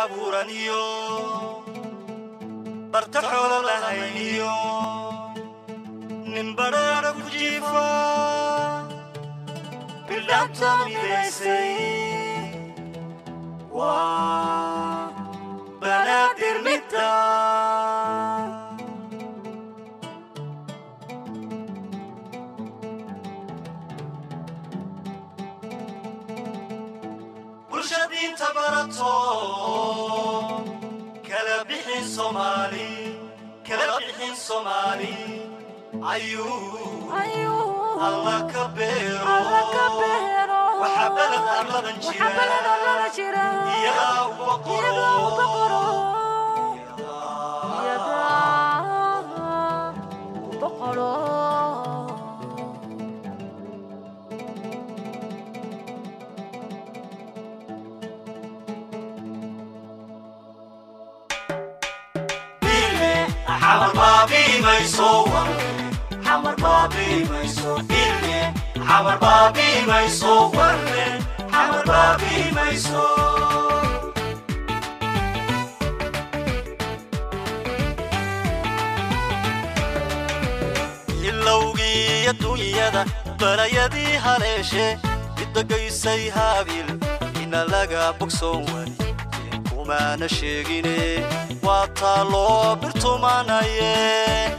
abuuraniyo bartaxoola lahayniyo nin badhaadha ku jiifa bildhaanta midaysay waa banaadir midda bulshadiin tabarato kala bixin Somali ayuu Allah kabero وحبلت أرلنا جيرا يا بقرو يا بقرو حمر بابي ميسو حمر بابي ميسو حمر بابي ميسو حمر بابي ميسو يلوغي الدنيا دا بلا يدي هالشي يدقيسي هابيل إن لغا بوكسواني كوما نشيغيني واتالو برتمانايي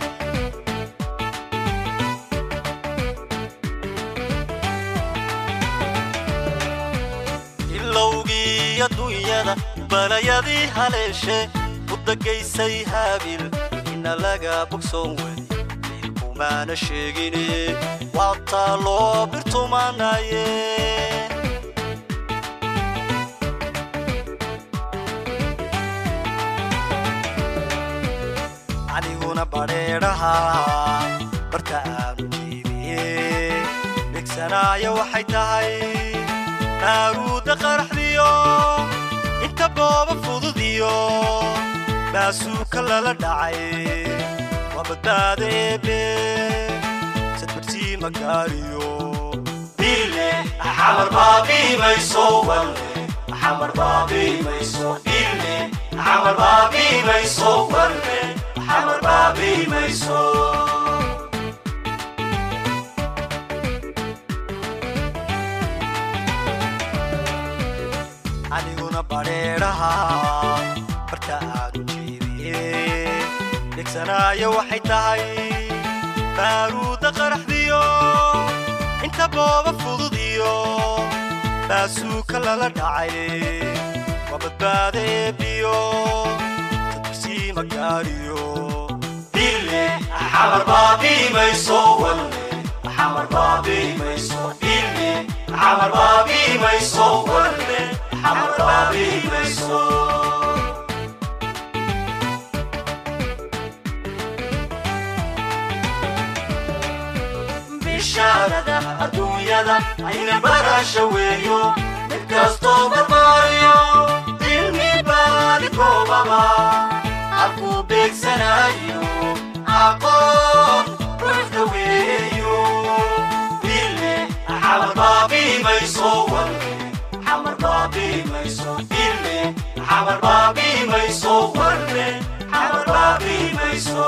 الدنيا بلايدي هالشي ودقيسي هابيل إن لغا بوكسواني كوما نشيغيني واتالو برتمانايي aniguna bareeraha barta aan jiibiyey bigsanaayo waxay tahay naaruuda qaraxdiyo inta booba fududiyo baasuuka lala dhacay waa badbaada eebe sadbartii magaariyo dile xamar baabi mayso walle xamar baabi mayso dile xamar baabi mayso walle حمر بابي ميسو aniguna bareeraha barta aan jiibiyey dhegsanaayo waxay tahay baaruuda qaraxdiyo inta booba fududiyo baasuuka lala dhacay waa badbaada eebiyo sadbartii magaariyo dile xamar baabi mayso walle xamar baabi mayso dile xamar baabi mayso walle حمر بابي ميسو بشارة الدنيا عين براشا ويو نكاستو برماريو دلمي بالكو بابا أكو بيك سنايو أقوم روح دويو دلي حمر بابي ميسو حمر بابي ميسو إلي حمر بابي ميسو ورلي حمر بابي ميسو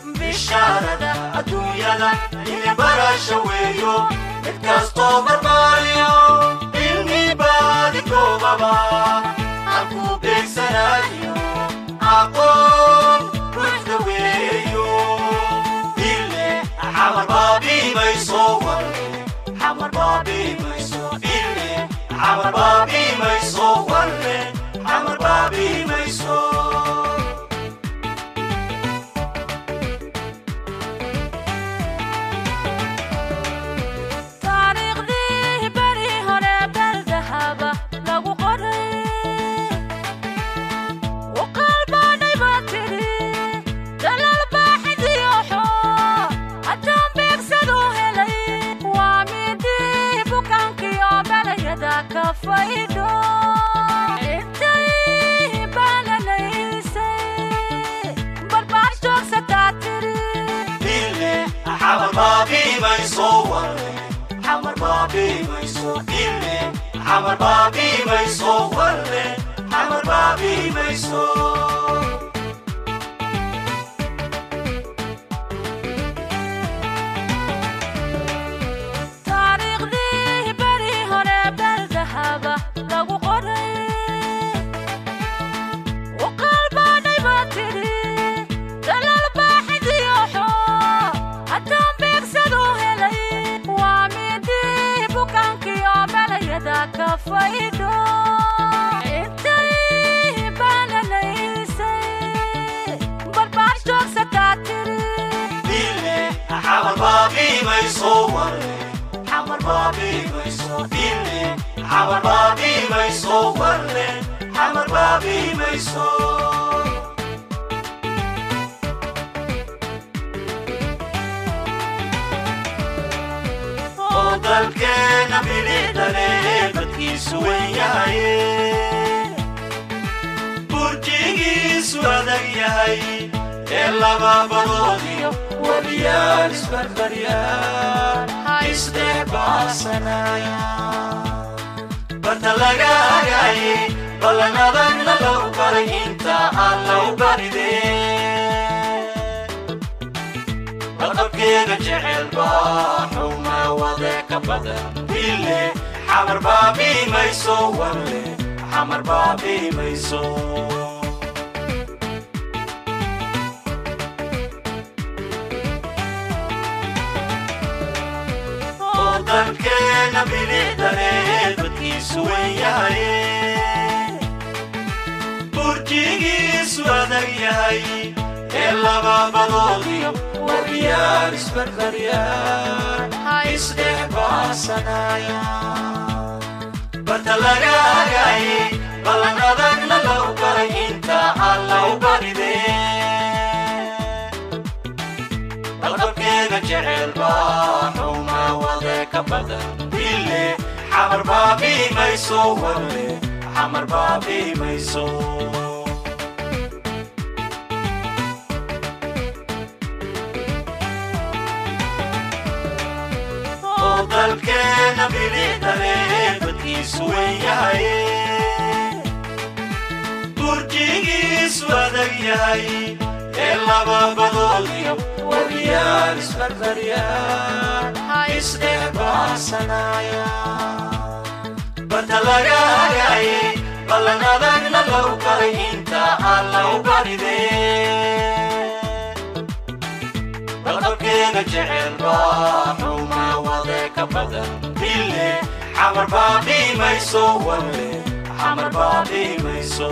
بشارة الدنيا اللي براشا ويو نكاستو برماريو إلمي بالكو بابا أكو بيك سنايو أقوم روح دويو حمر بابي ميسو حمر بابي ميسو إلي حمر بابي ميسو ورلي حمر بابي ميسو تاريخ ذي بري هنا بالذهب لو قري وقلباني باتري دلال باحث يوحو كفايدو انتي بالني Mayso ille Xamar Baabi'I Mayso walle Xamar Baabi'I Mayso كفايدو انتي بانا ليسي بالباشتوك ستاتري إلي Xamar Baabi'I Mayso walle Xamar Baabi'I Mayso إلي Xamar Baabi'I Mayso walle Xamar Baabi'I Mayso dalkeena bilidale badkiisu weyn yahay burjigiisu adag yahay ee laba badoodiyo wabiyaan isbarbaryaan isdheebaasanaya barta laga agay ballan adagna lou baray inta aan lou baridee aqabkeega jecel baa xuma wade ka badan ille Xamar Baabi'I Mayso walle Xamar Baabi'I Mayso dalkeena bilidale badkiisu weyn yahay burjigiisu adag yahay ee laba badoodiyo wabiyaan isbarbaryaan isdheebaasanaya barta laga agay ballan adagna lou baray inta aan lou baridee aqabkeega jecel baa xuma wade ka badan ille Xamar Baabi'I Mayso walle Xamar Baabi'I Mayso dalkeena bilidale badkiisu weyn yahay burjigiisu adag yahay ee laba badoodiyo wabiyaan isbarbaryaan isdheebaasanaya barta laga agay ballan adagna lou baray inta aan lou baridee aqabkeega jecel baa xuma wade ka badan ille Xamar Baabi'I Mayso walle Xamar Baabi'I Mayso